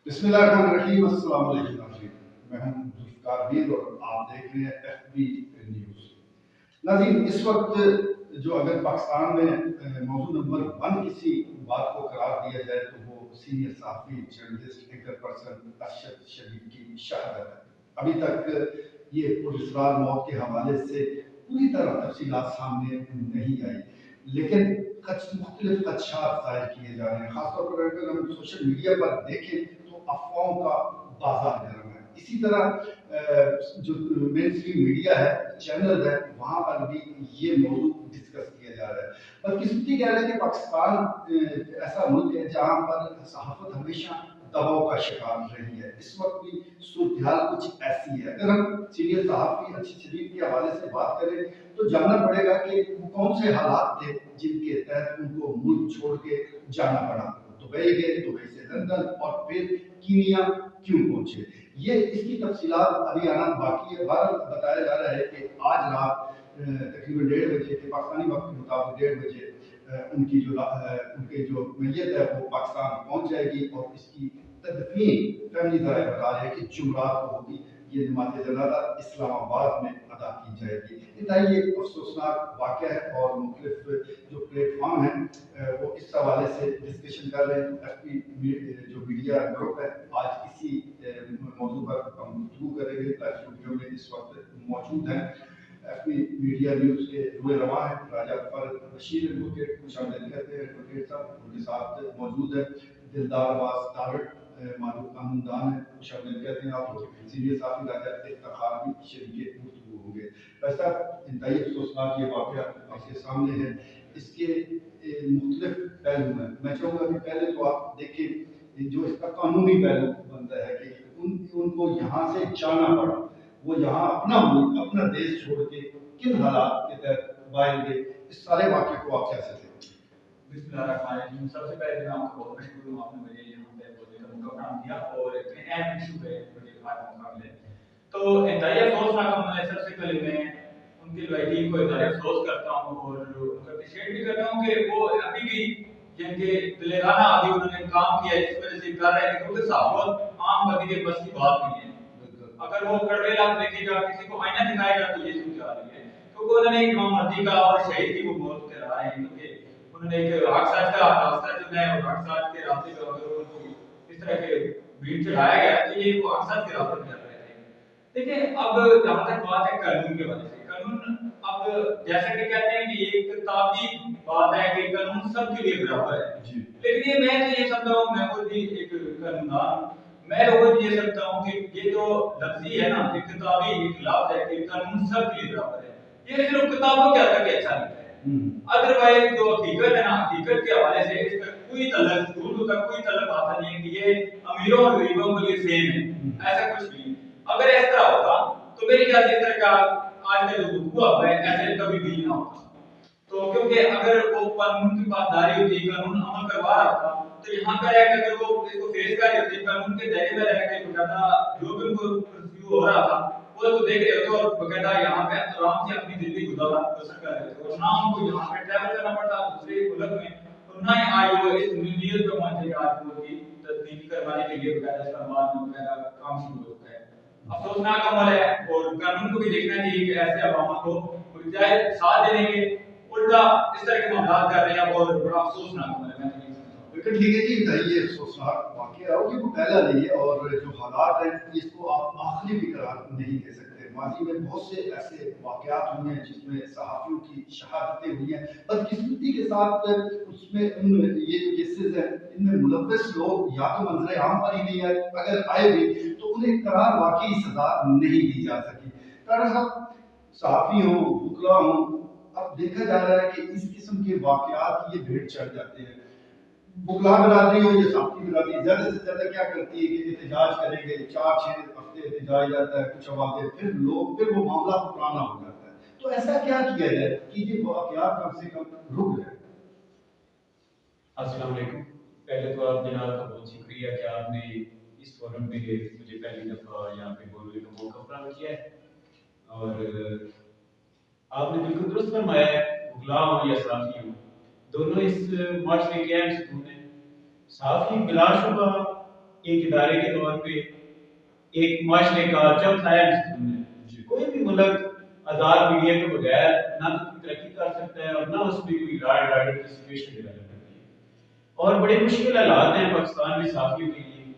बिस्मिल्लाहिर्रहमानिर्रहीम। अस्सलाम वालेकुम नाज़रीन, मैं हूं जुल्फ़िकार मीर और आप देख रहे हैं FB न्यूज़। नाज़रीन, इस वक्त जो अगर पाकिस्तान में मौजूद नंबर 1 किसी बात को करार दिया जाए तो वो सीनियर सहाफ़ी journalist anchor person Arshad Sharif की शहादत है। अभी तक ये पुरस्कार मौत के हवाले से पूरी तरह तफसीलात सामने नहीं आई, लेकिन मुख्तलिफ खदशात जाहिर किए जा रहे हैं। खासतौर पर अगर हम सोशल मीडिया पर देखें तो अफवाहों का बाजार गर्म है। इसी तरह जो मेन स्ट्रीम मीडिया है, चैनल है, वहाँ पर भी ये मौजूद डिस्कस किया जा रहा है। बदकिस्मती कह रहे हैं कि पाकिस्तान ऐसा मुल्क है जहाँ पर सहाफत हमेशा दबाव का शिकार रही है। इस वक्त भी सूरत हाल कुछ ऐसी है। अगर हम सीनियर सहाफी अरशद शरीफ के हवाले से बात करें तो जानना पड़ेगा कि वो कौन से हालात थे जिनके तहत उनको मुल्क छोड़ के जाना पड़ा। दुबई गए, दुबई से लंदन और फिर कीनिया क्यों पहुंचे, ये इसकी तफसीलात अभी आना बाकी है। बहरहाल बताया जा रहा है कि आज रात तकरीबन 1:30 बजे के पाकिस्तानी वक्त के मुताबिक 1:30 बजे उनके जो मैयत है वो पाकिस्तान पहुंच जाएगी और इसकी तदफीन फैमिली ज़राए बता रहे हैं कि जुमरात को होगी। ये नमाज़ जनाज़ा इस्लामाबाद में अदा की जाएगी। इंतहाई ये अफसोसनाक वाक़या है और मुख्तलिफ जो प्लेटफॉर्म हैं वो इस हवाले से डिस्कशन कर रहे हैं। FB जो मीडिया ग्रुप है आज इसी मौजू पर हम गुफ्तगू करेंगे। स्टूडियो में इस वक्त मौजूद हैं FB मीडिया न्यूज़ के रुए रवा हैं राजा फरद बशीर एडवोकेट, खुशामदीद कहते हैं एडवोकेट साहब। उनके साथ मौजूद है दिलदार अब्बास तारड़, मारूफ कानूनदान है, खुशामदीद कहते हैं आप लोग। सीनियर साफी राजा इफ्तिखार भी शरीके गुफ्तगू होंगे। वैसा इंतहाई अफसोसनाक ये वाक़या आपके सामने है। इसके मुख्तलिफ पहलू हैं। मैं चाहूँगा कि पहले तो आप देखें जो इसका कानूनी पहलू बनता है कि उनको यहाँ से जाना पड़ा, वो यहाँ अपना मुल्क अपना देश छोड़ के किन हालात के तहत बाहर गए, इस सारे वाक़े को आप कैसे देखते हैं? बिस्मिल्लाहिर्रहमानिर्रहीम। सबसे पहले मैं आपको बहुत मशहूर हूँ, आपने मुझे यहाँ पे बोलने का मौका बना दिया और इतने अहम इशू पे मुझे आज मौका मिले। तो इंतहाई अफसोसनाक मामला है। सबसे पहले मैं उनकी टीम को इंतहाई अफसोस करता हूँ और उनका अप्रिशिएट भी करता हूँ कि वो अभी भी जिनके दिलेराना अभी उन्होंने काम किया जिस वजह से कर रहे थे, क्योंकि सहाफत आम बंदी के बस की बात नहीं है। अगर वो कड़वे लाभ देखेगा, किसी को आईना दिखाएगा तो ये सूरत आ रही है, क्योंकि उन्होंने इमाम महदी का और शहीद की वो मौत करा रहे हैं, क्योंकि उन्होंने एक हक सच का रास्ता चुना है और हक सच के रास्ते पे अगर उनको इस तरह के भीड़ चढ़ाया गया तो ये वो हक सच के रास्ते पे चल रहे थे। देखिए, अब जहाँ तक बात है कानून के बारे में, कानून अब जैसे कि कहते हैं कि ये किताबी बात है कि कानून सबके लिए बराबर है, लेकिन ये मैं तो ये समझता हूँ, मैं खुद भी एक कानूनदान, मैं लोगों ये सकता हूँ कि ये जो लफ्जी है ना, ये किताबी एक लफ्ज है कि कानून सबके लिए बराबर है, ये सिर्फ किताबों के हद तक अच्छा लगता है। अदरवाइज जो हकीकत है ना, हकीकत के हवाले से इसका कोई तल्लुक उर्दू का कोई तल्लुक आता नहीं है कि ये अमीरों और गरीबों के लिए सेम है, ऐसा कुछ नहीं। अगर इस तरह होता तो मेरे ख्याल से इस तरह का आज का जो हुआ है ऐसे कभी भी ना होता। तो क्योंकि अगर वो कानून की पासदारी होती, कानून अमल करवा रहा था, तो यहाँ पर है कि अगर वो इसको फेस कर रहे होते, कानून के दायरे में रह के बकायदा जो भी उनको रिव्यू हो रहा था वो तो देख रहे होते और बकायदा यहाँ पे आराम से अपनी जिंदगी बसर कर रहे थे, और ना उनको यहाँ पे ट्रैवल करना पड़ता दूसरे मुल्क में, और ना ही आज वो इस नीयत पे पहुंचे आज वो की तस्दीक करवाने के लिए बकायदा इस्लामाबाद में बकायदा काम शुरू हो चुका है। अफसोसनाक अमल है और कानून को भी देखना चाहिए कि ऐसे अवाम को बजाय साथ देने के उल्टा इस तरह के मामला कर रहे हैं और बड़ा अफसोसनाक अमल है। बिल्कुल ठीक है जी, ये अफसोसनाक वाक़या है और ये पहला नहीं है, और जो हालात हैं इसको आप आखिरी भी करार नहीं दे सकते। माजी में बहुत से ऐसे वाक़यात हुए हैं जिसमें सहाफ़ियों की शहादतें हुई हैं। बदकिस्मती के साथ उसमें ये जो केसेस हैं इनमें मुलव्वस लोग या तो मंजर आम पर ही नहीं आए, अगर आए भी तो उन्हें करार वाकई सजा नहीं दी जा सकी। तारा साहब, सहाफ़ी हों, वकला हों, अब देखा जा रहा है कि इस किस्म के वाक़यात ये भेड़ चढ़ जाते हैं। बुकला बिरादरी हो या साथी बिरादरी ज्यादा से ज्यादा क्या करती है कि एहतजाज करेंगे, 4-6 हफ्ते एहतजाज जाता है, कुछ आवाज़ें, फिर वो मामला पुराना हो जाता है। तो ऐसा क्या किया जाए कि ये वाक़यात कम से कम रुक जाए? अस्सलाम वालेकुम। पहले तो आप जनाब का बहुत शुक्रिया कि आपने इस फोरम पे मुझे पहली दफ़ा यहाँ पे बोलने का मौका फराहम किया है, और आपने बिल्कुल दुरुस्त फरमाया है, वकला हो या सहाफ़ी हो, दोनों इस माशरे के अहम सतून हैं। सहाफ़ी बिलाशुबा ایک ادارے کے طور پہ ایک معاشرے کا چوتھا ہے کوئی بھی ملک آزاد میڈیا کے بغیر نہ تو کوئی ترقی کر سکتا ہے اور نہ اس میں کوئی لا اینڈ آرڈر کی سچویشن ڈیولپ کرتی ہے. اور بڑے مشکل حالات ہیں پاکستان میں صحافیوں کے لیے.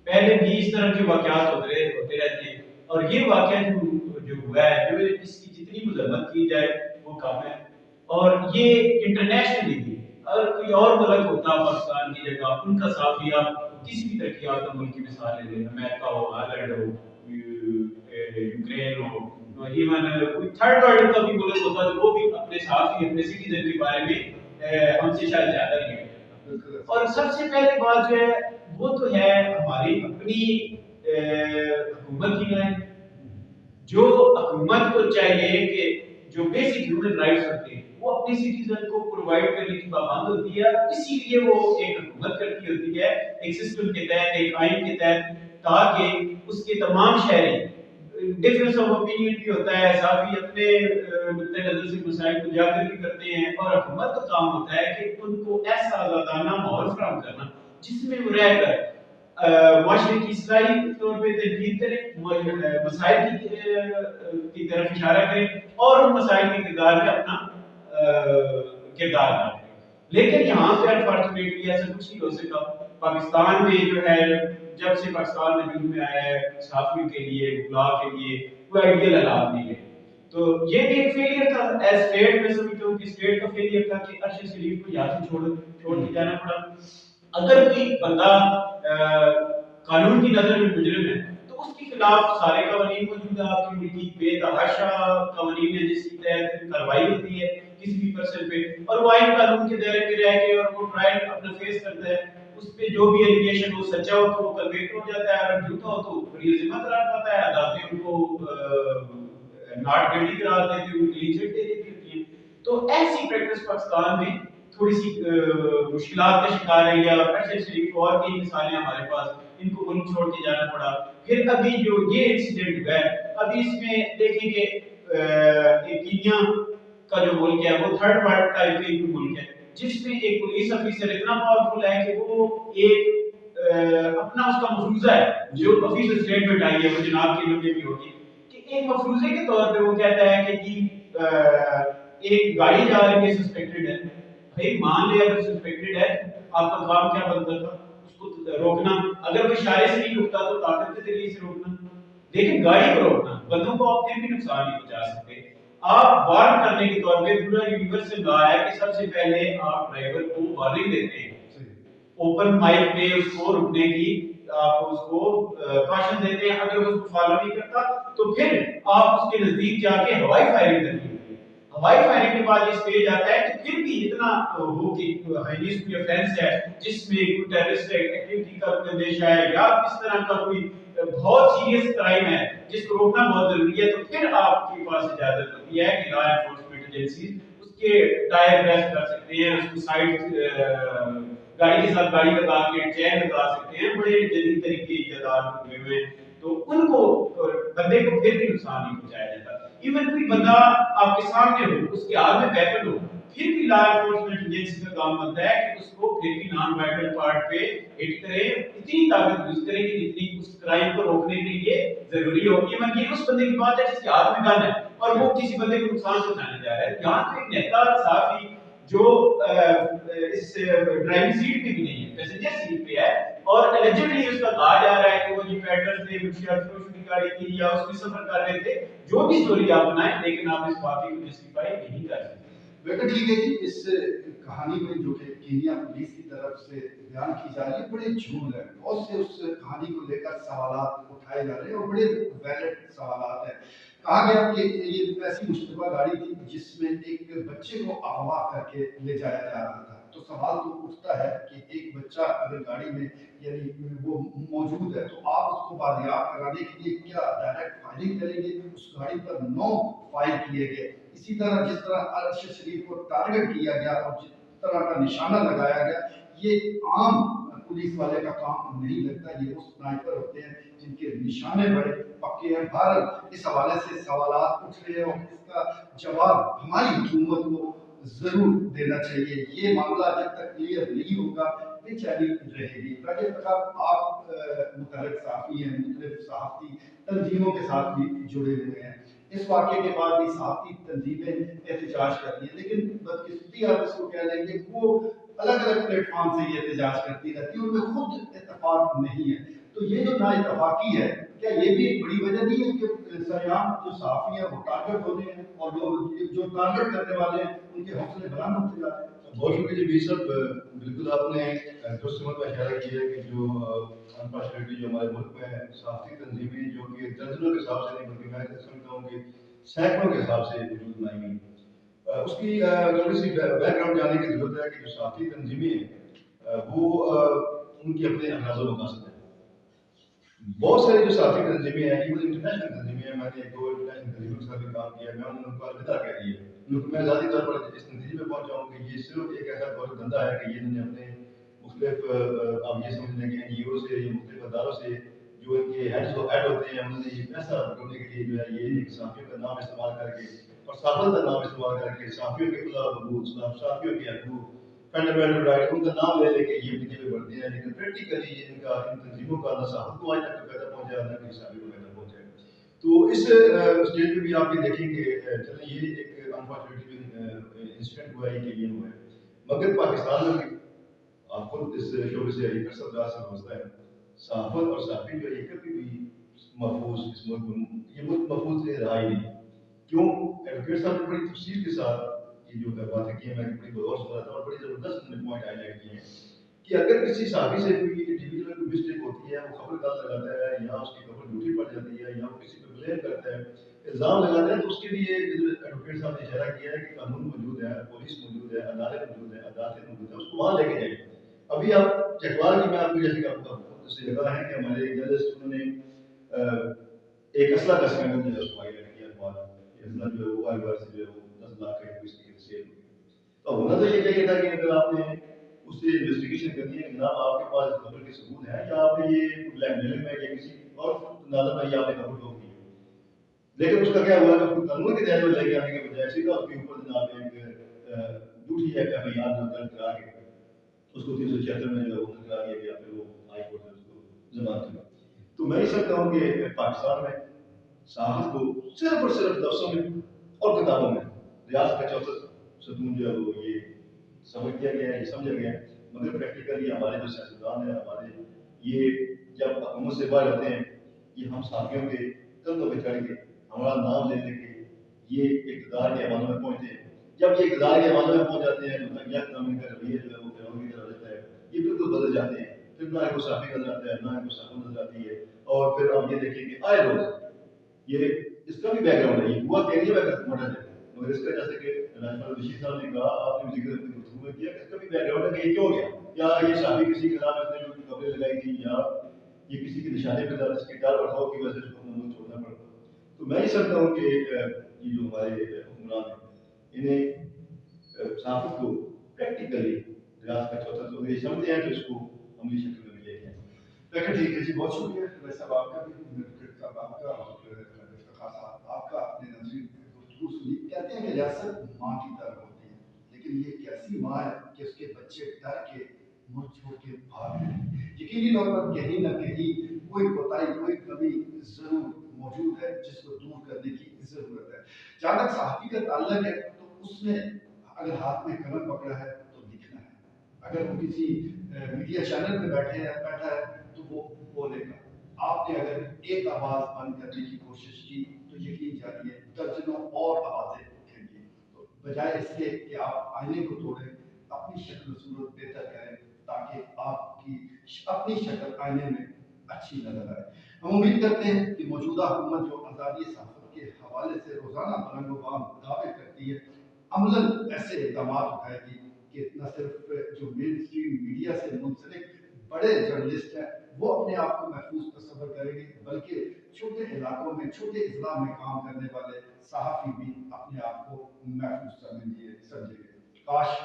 پہلے بھی اس طرح کے واقعات ہوتے رہتے ہیں اور یہ واقعہ جو ہوا ہے جو اس کی جتنی مذمت کی جائے وہ کم ہے. اور یہ انٹرنیشنلی بھی اگر کوئی اور ملک ہوتا پاکستان کی جگہ ان کا صحافی آپ کسی بھی ترقی یافتہ ملک کی مثال لے لیں, امریکہ ہو, ہالینڈ ہو, یوکرین ہو, ایون کوئی تھرڈ ورلڈ کا بھی ملک ہوتا تو وہ بھی اپنے صحافی اپنے سٹیزن کے بارے میں ہم سے شاید زیادہ نہیں ہے. اور سب سے پہلے بات جو ہے وہ تو ہے ہماری اپنی حکومت کی ہے. جو حکومت کو چاہیے کہ جو بیسک ہیومن رائٹس ہوتے ہیں وہ اپنے سٹیزن کو پرووائڈ کرنے کی پابند ہوتی ہے, اسی لیے وہ ایک حکومت کرتی ہوتی ہے ایک سسٹم کے تحت, ایک آئین کے تحت, تاکہ اس کے تمام شہری ڈفرینس آف اوپینین بھی ہوتا ہے, صحافی اپنے نقطۂ نظر سے مسائل کو اجاگر بھی کرتے ہیں اور حکومت کا کام ہوتا ہے کہ ان کو ایسا آزادانہ ماحول فراہم کرنا جس میں وہ رہ کر معاشرے کی اصلاحی طور پہ تنقید کریں, مسائل کی طرف اشارہ کریں اور ان مسائل کے کردار میں اپنا کردار ادا کریں. لیکن یہاں پہ انفارچونیٹلی ایسا کچھ نہیں ہو سکا. پاکستان میں جو ہے جب سے پاکستان وجود میں آیا ہے صحافیوں کے لیے, اطلاع کے لیے کوئی آئیڈیل حالات نہیں ہے. تو یہ بھی ایک فیلئر تھا ایز اسٹیٹ. میں سمجھتا ہوں کہ اسٹیٹ کا فیلئر تھا کہ ارشد شریف کو یہاں سے چھوڑ کے جانا پڑا. اگر کوئی بندہ قانون کی نظر میں مجرم ہے تو اس کے خلاف سارے قوانین موجود ہیں. آپ کی ملکی بے تحاشا قوانین ہیں جس کی تحت کارروائی ہوتی ہے کسی بھی پرسن پہ, اور وہ آئین قانون کے دائرے میں رہ کے اور وہ ٹرائل اپنا فیس کرتا ہے. اس پہ جو بھی ایلیگیشن ہو سچا ہو تو وہ کنوکٹ ہو جاتا ہے, اگر جھوٹا ہو تو بڑی ذمہ دار پاتا ہے. عدالتیں ان کو ناٹ گلٹی قرار دیتی ہیں, ان کو کلین چٹ دے دیتی ہوتی ہیں. تو ایسی پریکٹس پاکستان میں تھوڑی سی مشکلات کا شکار ہے. یا ارشد شریف اور کئی مثالیں ہمارے پاس, ان کو ملک چھوڑ کے جانا پڑا. پھر ابھی جو یہ انسیڈنٹ ہوا ہے, ابھی اس میں دیکھیں کہ کینیا کا جو ملک ہے وہ تھرڈ ورلڈ ٹائپ کا ایک ملک ہے جس میں ایک پولیس افیسر اتنا پاورفل ہے کہ وہ ایک اپنا اس کا مفروضہ ہے جو آفیشل اسٹیٹمنٹ آئی ہے وہ جناب کے لمبے بھی ہوگی کہ ایک مفروضے کے طور پہ وہ کہتا ہے کہ جی ایک گاڑی جا رہی ہے سسپیکٹڈ ہے. بھائی مان لے اگر سسپیکٹڈ ہے آپ کا کام کیا بنتا تھا, اس کو روکنا. اگر وہ اشارے سے نہیں رکتا تو طاقت کے ذریعے سے روکنا, لیکن گاڑی کو روکنا. بندوں کو آپ پھر بھی نقصان نہیں پہنچا سکتے. آپ وارن کرنے کے طور پہ پورا یونیورسل لا ہے کہ سب سے پہلے آپ ڈرائیور کو وارننگ دیتے ہیں, اوپن مائک پہ اس کو رکنے کی آپ اس کو کاشن دیتے ہیں. اگر وہ اس کو فالو نہیں کرتا تو پھر آپ اس کے نزدیک جا کے ہوائی فائرنگ کرنی ہوتی ہے. ہوائی فائرنگ کے بعد یہ اسٹیج آتا ہے کہ پھر بھی اتنا ہو کہ ہائیلیس کوئی افینس ہے جس میں کوئی ٹیررسٹ ایکٹیویٹی کا اندیشہ ہے یا کس طرح کا کوئی بہت سیریس کرائم ہے جس کو روکنا بہت ضروری ہے, تو پھر آپ کے پاس اجازت ہوتی ہے کہ لا انفورسمنٹ ایجنسیز اس کے ٹائر پریس کر سکتے ہیں, اس کو سائڈ گاڑی کے ساتھ گاڑی لگا کے چین لگا سکتے ہیں. بڑے جدید طریقے ایجاد ہوئے ہوئے تو ان کو بندے کو پھر بھی نقصان نہیں پہنچایا جاتا. ایون کوئی بندہ آپ کے سامنے ہو, اس کے ہاتھ میں ویپن ہو, پھر بھی لا انفورسمنٹ ایجنسی کا کام بنتا ہے کہ اس کو پھر بھی نان وائٹل پارٹ پہ ہٹ کرے, اتنی طاقت یوز کرے کہ جتنی اس کرائم کو روکنے کے لیے ضروری ہو. ایون یہ اس بندے کی بات ہے جس کے ہاتھ میں گن ہے اور وہ کسی بندے کو نقصان پہنچانے جا رہا ہے. یہاں تو ایک نیتا صحافی جو اس ڈرائیونگ سیٹ پہ بھی نہیں ہے, پیسنجر سیٹ پہ ہے, اور الجیڈلی اس کا کہا جا رہا ہے کہ وہ جی پیڈلرز نے منشیات کی گاڑی تھی یا اس میں سفر کر رہے تھے. جو بھی سٹوری آپ بنائیں, لیکن آپ اس بات کو جسٹیفائی نہیں کر سکتے. بیٹا ٹھیک ہے جی, اس کہانی میں جو کہ کینیا پولیس کی طرف سے بیان کی جا رہی ہے بڑے جھوٹ ہیں. بہت سے اس کہانی کو لے کر سوالات اٹھائے جا رہے ہیں اور بڑے ویلڈ سوالات ہیں. کہا گیا کہ یہ ایسی مشتبہ گاڑی تھی جس میں ایک بچے کو اغوا کر کے لے جایا جا رہا تھا. تو سوال تو اٹھتا ہے کہ ایک بچہ اگر گاڑی میں یعنی وہ موجود ہے تو آپ اس کو بازیاب کرانے کے لیے کیا ڈائریکٹ فائرنگ کریں گے؟ اس گاڑی پر 9 فائر کیے گئے. اسی طرح جس طرح ارشد شریف کو ٹارگٹ کیا گیا اور جس طرح کا نشانہ لگایا گیا, یہ عام پولیس والے کا کام نہیں لگتا. یہ وہ سنائپر ہوتے ہیں جن کے نشانے بڑے پکے ہیں. بہرحال اس حوالے سے سوالات اٹھ رہے ہیں اور اس کا جواب ہماری حکومت کو ज़रूर देना चाहिए। ये मामला जब तक क्लियर नहीं होगा बेचैनी रहेगी। राजेश साहब, आप मुतहर्रिक सहाफ़ी हैं, मुख्तलिफ सहाफ़ती तंजीमों के साथ भी जुड़े हुए हैं। इस वाक़े के बाद भी सहाफ़ती तंजीमें एहतजाज कर रही हैं, लेकिन बदकिस्मती आप इसको कह लेंगे वो अलग अलग प्लेटफॉर्म से ये एहतजाज करती रहती है, उनमें खुद इत्तफाक नहीं है। तो ये जो नाइत्तफाकी है, क्या ये भी एक बड़ी वजह नहीं है कि सरेआम जो सहाफ़ी हैं वो टारगेट हो रहे हैं और लोग जो टारगेट करने वाले हैं उनके हौसले बुलंद होते जा रहे हैं? बहुत शुक्रिया जी बीर साहब, बिल्कुल आपने दुरुस्त समझ का इशारा किया है कि जो अनफॉर्चुनेटली जो हमारे मुल्क में सहाफ़ती तंजीमें जो कि दर्जनों के हिसाब से नहीं बल्कि मैं समझता हूँ कि सैकड़ों के हिसाब से वजूद में आई हुई, उसकी थोड़ी सी बैकग्राउंड जानने की जरूरत है कि जो सहाफ़ती तंजीमें हैं वो उनके अपने अंदाज़ मकासद हैं। बहुत सारी जो सहाफ़ती तंजीमें हैं, इवन इंटरनेशनल तंजीमें हैं, मैंने 2 इंटरनेशनल तंजीमों के साथ भी काम किया है, मैं उनको अलविदा कह दी है, क्योंकि मैं ज़ाती तौर पर इस नतीजे पे पहुंचा हूँ कि ये सिर्फ एक ऐसा बहुत धंधा है कि ये इन्होंने अपने मुख्तलिफ आप ये समझ लें कि NGO से या मुख्तलिफ अदारों से जो इनके हेड होते हैं, उन्होंने ये पैसा बटोरने के लिए जो है ये सहाफ़ियों का नाम इस्तेमाल करके और सहाफ़त का नाम इस्तेमाल करके सहाफ़ियों के खिलाफ बगूल, सहाफ़ियों के हकूक़, फंडामेंटल राइट उनका नाम ले लेके ये अपनी जगह बढ़ते हैं, लेकिन प्रैक्टिकली इनका इन तंजीमों का ना सहाफ़त को आज तक फायदा पहुंचा ना किसी सहाफ़ी को फायदा पहुंचा। तो इस स्टेज पे भी आप ये देखें कि चलें ये एक अनफॉर्चुनेटली इंसिडेंट हुआ है कि ये हुआ है, मगर पाकिस्तान में भी आप खुद इस शोबे से अरसद से समझता है सहाफ़त और सहाफ़ी जो है ये कभी भी महफूज इस मुल्क में ये मुल्क महफूज रहा ही नहीं। क्यों? एडवोकेट साहब ने बड़ी तफसील के साथ ये जो बातें की हैं, मैं बड़ी गौर से सुना था और बड़ी ज़बरदस्त उन्होंने पॉइंट हाईलाइट किए हैं कि अगर किसी सहाफ़ी से कोई इंडिविजुअल कोई मिस्टेक होती है, वो खबर गलत लगाता है या उसकी खबर झूठी पड़ जाती है या वो किसी पे ब्लेम करता है, इल्ज़ाम लगाता है, तो उसके लिए एडवोकेट साहब ने इशारा किया है कि कानून मौजूद है, पुलिस मौजूद है, अदालत मौजूद है, अदालतें मौजूद है, उसको वहाँ लेके जाइए। अभी आप चकवाल की मैं आपको जैसे कि आपको उससे जगह है कि हमारे जर्नलिस्ट उन्होंने एक असला का स्कैंडल जो है उसको हाईलाइट किया अखबार में, असला जो है वो अखबार से जो है वो 10 लाख के इस तरीके से सेल हो गई। तो होना तो ये चाहिए था कि अगर आपने उससे इन्वेस्टिगेशन करनी है कि जनाब आपके पास खबर के सबूत है या आपने ये ब्लैकमेलिंग में या किसी और नादर में आपने खबर ठोक दी, लेकिन उसका क्या हुआ कि उसको कानून के दायरे में लेके आने के बजाय सीधा उसके ऊपर जनाब एक झूठी FIR जो दर्ज करा के उसको 376 में जो है वो करा दिया गया, फिर वो हाई कोर्ट ने उसको जमानत दी। तो मैं ये समझता हूँ कि पाकिस्तान में सहाफ़त को सिर्फ और सिर्फ लफ्ज़ों में और किताबों में रियासत का चौथा सतून जो है वो ये समझ किया गया है, ये समझा गया है, मगर प्रैक्टिकली हमारे जो सियासतदान हैं हमारे ये जब हुकूमत से बाहर होते हैं ये हम सहाफ़ियों के कंधों पे चढ़ के हमारा नाम ले लेके ये इक़्तिदार के हवालों में पहुंचते हैं। जब ये इक़्तिदार के हवालों में पहुंच जाते हैं तो तंगिया कानून का रवैया जो है वो फिरौन की तरह रहता है, ये बिल्कुल बदल जाते हैं, फिर ना इनको सहाफ़ी नजर आता है ना इनको सहाफ़त नजर आती है। और फिर आप ये देखेंगे आए रोज ये इसका भी बैकग्राउंड है, ये हुआ कैरियर बैकग्राउंड मॉडल है, मगर इसका जैसे कि राजपाल ऋषि साहब ने कहा, आपने भी जिक्र अपनी गुफ्तगू में किया, इसका भी बैकग्राउंड है कि ये क्यों गया, या ये सहाफ़ी किसी के खिलाफ इसने जो खबरें लगाई थी या ये किसी के निशाने पे था जिसके डर और खौफ की वजह से उसको अपना मुल्क छोड़ना पड़ा। तो मैं ये समझता हूँ कि ये जो हमारे हुक्मरान हैं इन्हें सहाफ़त को प्रैक्टिकली रियासत का चौथा तो ये समझते हैं तो इसको अमली शक्ल में लेके आए। लेकिन ठीक है जी, बहुत शुक्रिया वैसे साहब आपका भी, साहब आपका और खास आपका अपने नज़ीर गुफ्तगू सुनी। कहते हैं कि रियासत माँ की तरह होती है, लेकिन ये एक ऐसी माँ है कि उसके बच्चे डर के मुल्क छोड़ के भाग रहे हैं। यकीनी तौर पर कहीं ना कहीं कोई कोताही कोई कमी जरूर मौजूद है जिसको दूर करने की जरूरत है। जहाँ तक सहाफ़ी का ताल्लुक है तो उसने अगर हाथ में कलम पकड़ा है तो लिखना है, अगर वो किसी मीडिया चैनल पे बैठा है तो वो बोलेगा। आपने अगर एक आवाज़ बंद करने की कोशिश की तो यकीन जानिए दर्जनों और आवाज़ें उठेंगी। तो बजाय इसके कि आप आईने को तोड़ें, अपनी शक्ल सूरत बेहतर करें ताकि आपकी अपनी शक्ल आईने में अच्छी नजर आए। हम उम्मीद करते हैं कि मौजूदा हुकूमत जो आज़ादी सहाफ़त के हवाले से रोज़ाना बुलंद-ओ-बाम दावे करती है, अमलन ऐसे इक़दाम उठाएगी कि न सिर्फ जो मेन स्ट्रीम मीडिया से मुंसलिक बड़े जर्नलिस्ट हैं वो अपने आप को महफूज तस्वर करेंगे, बल्कि छोटे इलाकों में छोटे अजला में काम करने वाले सहाफ़ी भी अपने आप को महफूज समझेंगे। काश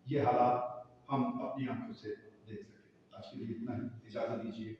ये हालात हम अपनी आंखों से देख सकें। आज के लिए इतना ही, इजाज़त दीजिए।